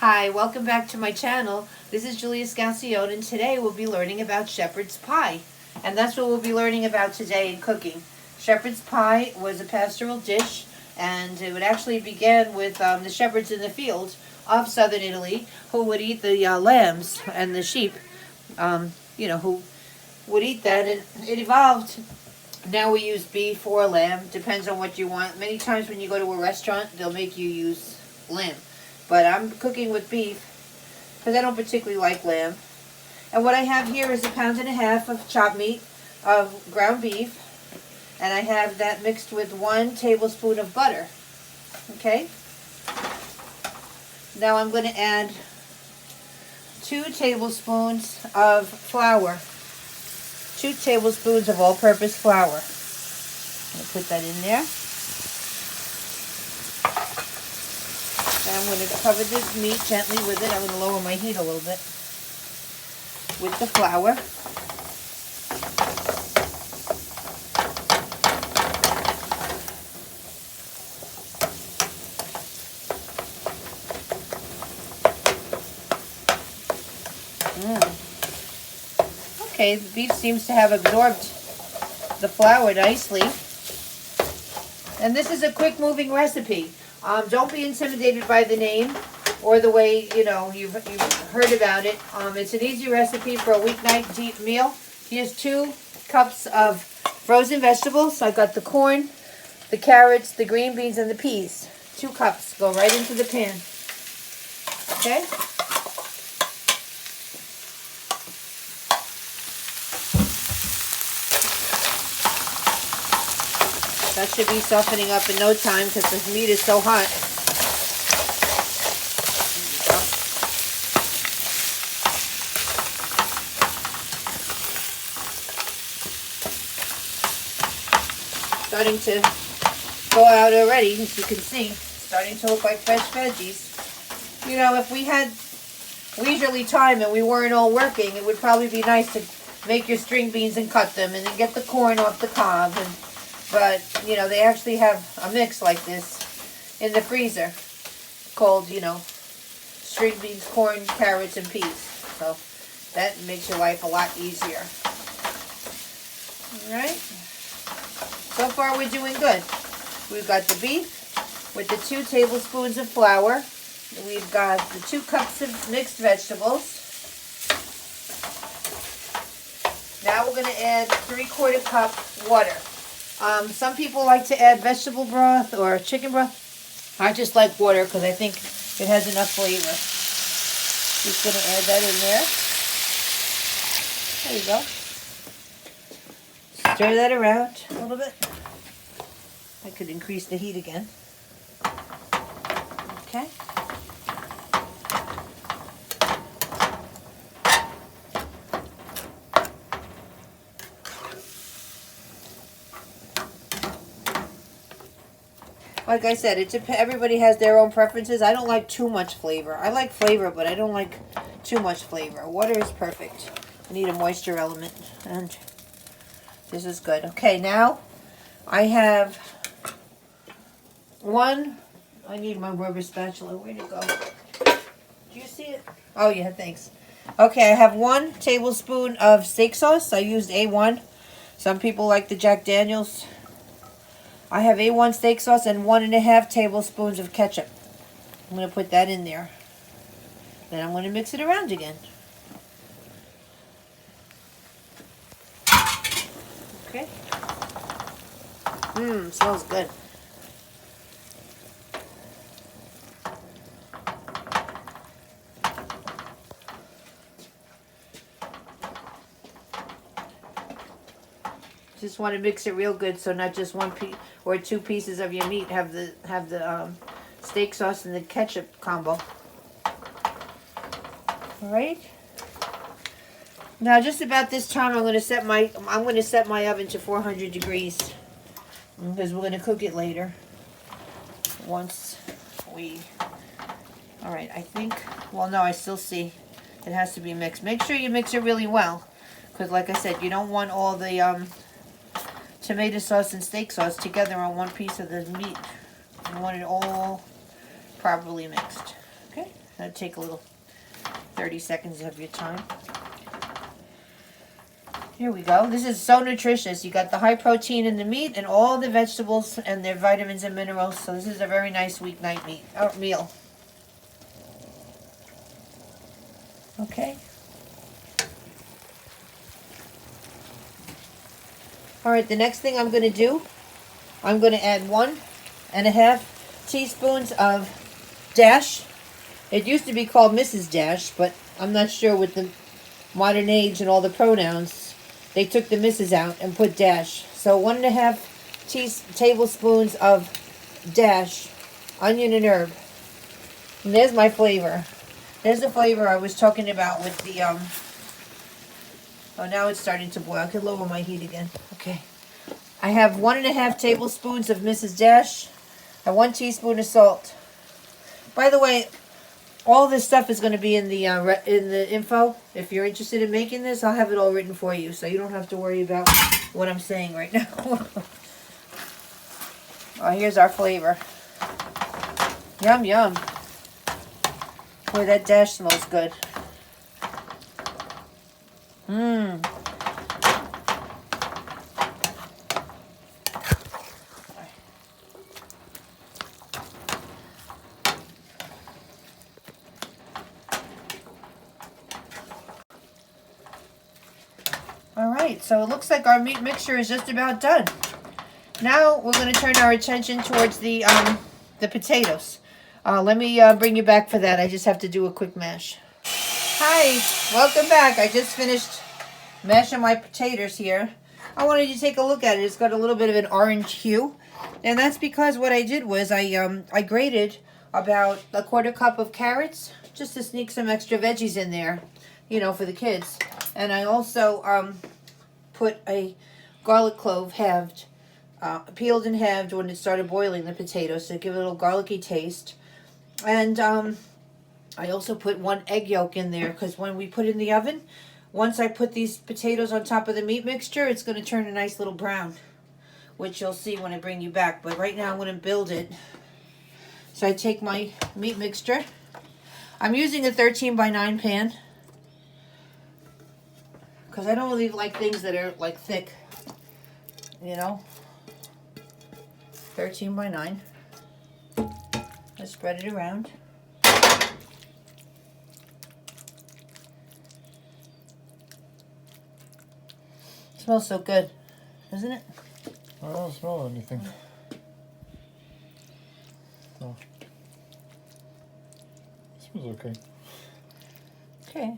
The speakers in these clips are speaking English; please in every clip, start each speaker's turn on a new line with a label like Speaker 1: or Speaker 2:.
Speaker 1: Hi, welcome back to my channel. This is Julia Scalcione, and today we'll be learning about shepherd's pie. And that's what we'll be learning about today in cooking. Shepherd's pie was a pastoral dish, and it would actually begin with the shepherds in the fields of southern Italy who would eat the lambs and the sheep, who would eat that. And it evolved. Now we use beef or lamb, depends on what you want. Many times when you go to a restaurant, they'll make you use lamb. But I'm cooking with beef because I don't particularly like lamb. And what I have here is 1.5 pounds of chopped meat of ground beef. And I have that mixed with 1 tablespoon of butter. Okay? Now I'm going to add 2 tablespoons of flour. 2 tablespoons of all-purpose flour. I'll put that in there. And I'm going to cover the meat gently with it. I'm going to lower my heat a little bit with the flour. Okay, the beef seems to have absorbed the flour nicely. And this is a quick moving recipe. Don't be intimidated by the name or the way, you've heard about it. It's an easy recipe for a weeknight meal. Here's 2 cups of frozen vegetables. I got the corn, the carrots, the green beans, and the peas. 2 cups go right into the pan. Okay? That should be softening up in no time because the meat is so hot. Starting to go out already, as you can see. Starting to look like fresh veggies. If we had leisurely time and we weren't all working, it would probably be nice to make your string beans and cut them and then get the corn off the cob. But, they actually have a mix like this in the freezer called, string beans, corn, carrots, and peas. So that makes your life a lot easier. Alright. So far we're doing good. We've got the beef with the 2 tablespoons of flour. We've got the 2 cups of mixed vegetables. Now we're going to add 3/4 cup water. Some people like to add vegetable broth or chicken broth. I just like water because I think it has enough flavor. Just going to add that in there. There you go. Stir that around a little bit. I could increase the heat again. Okay. Like I said, everybody has their own preferences. I don't like too much flavor. I like flavor, but I don't like too much flavor. Water is perfect. I need a moisture element, and this is good. Okay, now I have I need my rubber spatula. Where'd it go? Do you see it? Oh, yeah, thanks. Okay, I have 1 tablespoon of steak sauce. I used A1. Some people like the Jack Daniels. I have A1 steak sauce and 1.5 tablespoons of ketchup. I'm going to put that in there. Then I'm going to mix it around again. Okay. Smells good. Just want to mix it real good, so not just 1 piece or 2 pieces of your meat have the steak sauce and the ketchup combo. All right. Now, just about this time, I'm going to set my oven to 400 degrees because we're going to cook it later. All right. I think. Well, no, I still see it has to be mixed. Make sure you mix it really well, because, like I said, you don't want all the tomato sauce and steak sauce together on 1 piece of the meat. You want it all properly mixed. Okay, That'll take a little 30 seconds of your time. Here we go. This is so nutritious. You got the high protein in the meat and all the vegetables and their vitamins and minerals. So this is a very nice weeknight meal. Okay. All right, the next thing I'm going to do, I'm going to add 1.5 teaspoons of Dash. It used to be called Mrs. Dash, but I'm not sure with the modern age and all the pronouns. They took the Mrs. out and put Dash. So 1.5 tablespoons of Dash, onion and herb. And there's my flavor. There's the flavor I was talking about with the, oh, now it's starting to boil. I could lower my heat again. Okay. I have 1.5 tablespoons of Mrs. Dash and 1 teaspoon of salt. By the way, all this stuff is going to be in the info. If you're interested in making this, I'll have it all written for you, so you don't have to worry about what I'm saying right now. Oh, here's our flavor. Yum, yum. Boy, that Dash smells good. Mmm. Alright, so it looks like our meat mixture is just about done. Now we're going to turn our attention towards the potatoes. Let me bring you back for that. I just have to do a quick mash. Hi, welcome back. I just finished mashing my potatoes here. I wanted you to take a look at it. It's got a little bit of an orange hue. And that's because what I did was I grated about 1/4 cup of carrots just to sneak some extra veggies in there, you know, for the kids. And I also put a garlic clove halved, peeled and halved when it started boiling the potatoes to give it a little garlicky taste. And I also put 1 egg yolk in there because when we put it in the oven, once I put these potatoes on top of the meat mixture, it's going to turn a nice little brown, which you'll see when I bring you back. But right now I'm going to build it. So I take my meat mixture. I'm using a 13x9 pan because I don't really like things that are like thick, you know. 13x9. Let's spread it around. It smells so good, doesn't it?
Speaker 2: I don't smell anything. No. It smells okay.
Speaker 1: Okay.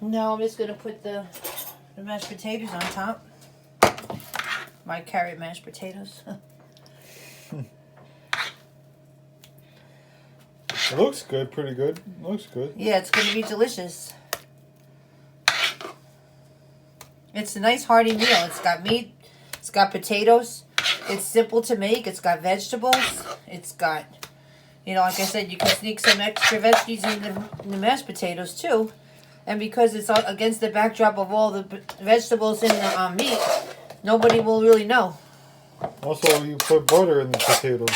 Speaker 1: Now I'm just going to put the mashed potatoes on top. My carrot mashed potatoes.
Speaker 2: It looks good, pretty good. It looks good.
Speaker 1: Yeah, it's going to be delicious. It's a nice hearty meal. It's got meat. It's got potatoes. It's simple to make. It's got vegetables. It's got, you know, like I said, you can sneak some extra veggies in the mashed potatoes too. And because it's against the backdrop of all the vegetables in the meat, nobody will really know.
Speaker 2: Also, you put butter in the potatoes.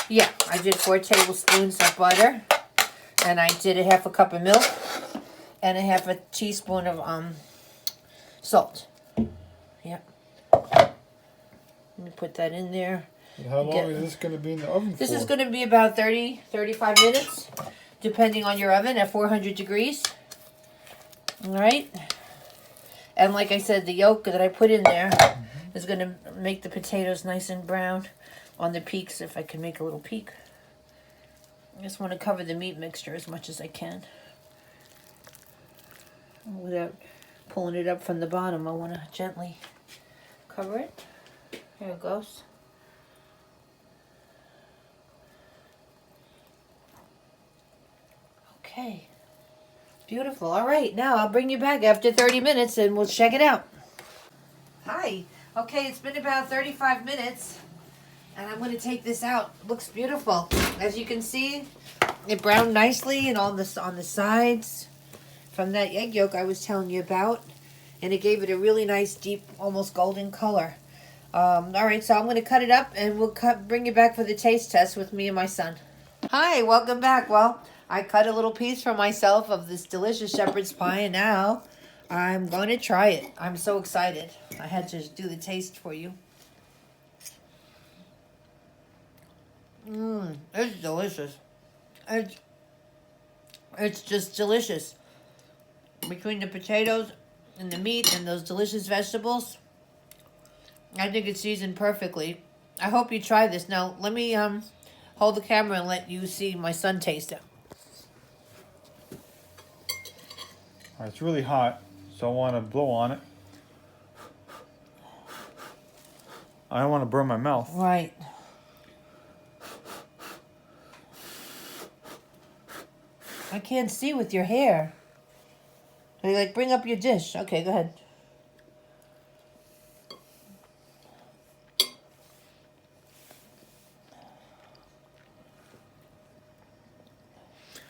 Speaker 1: Yeah, I did 4 tablespoons of butter. And I did a 1/2 cup of milk. And a 1/2 teaspoon of salt. Yep. Let me put that in there.
Speaker 2: And how long is this going to be in the oven for?
Speaker 1: This is going to be about 35 minutes, depending on your oven, at 400 degrees. Alright? And like I said, the yolk that I put in there is going to make the potatoes nice and brown on the peaks, if I can make a little peak. I just want to cover the meat mixture as much as I can. Without pulling it up from the bottom, I want to gently cover it. Here it goes. Okay. Beautiful. All right, now I'll bring you back after 30 minutes and we'll check it out. Hi. Okay, it's been about 35 minutes and I'm going to take this out. It looks beautiful. As you can see, it browned nicely and on the sides from that egg yolk I was telling you about. And it gave it a really nice, deep, almost golden color. All right, so I'm going to cut it up and we'll bring you back for the taste test with me and my son. Hi, welcome back. Well, I cut a little piece for myself of this delicious shepherd's pie, and now I'm going to try it. I'm so excited. I had to do the taste for you. It's delicious. It's just delicious. Between the potatoes and the meat and those delicious vegetables, I think it's seasoned perfectly. I hope you try this. Now, let me hold the camera and let you see my son taste it.
Speaker 2: It's really hot, so I want to blow on it. I don't want to burn my mouth.
Speaker 1: Right. I can't see with your hair. Like, bring up your dish. Okay, go ahead.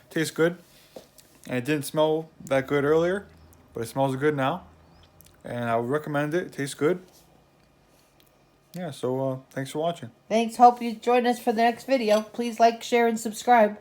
Speaker 2: Tastes good. And it didn't smell that good earlier, but it smells good now. And I would recommend it. It tastes good. Yeah, so thanks for watching.
Speaker 1: Thanks. Hope you join us for the next video. Please like, share, and subscribe.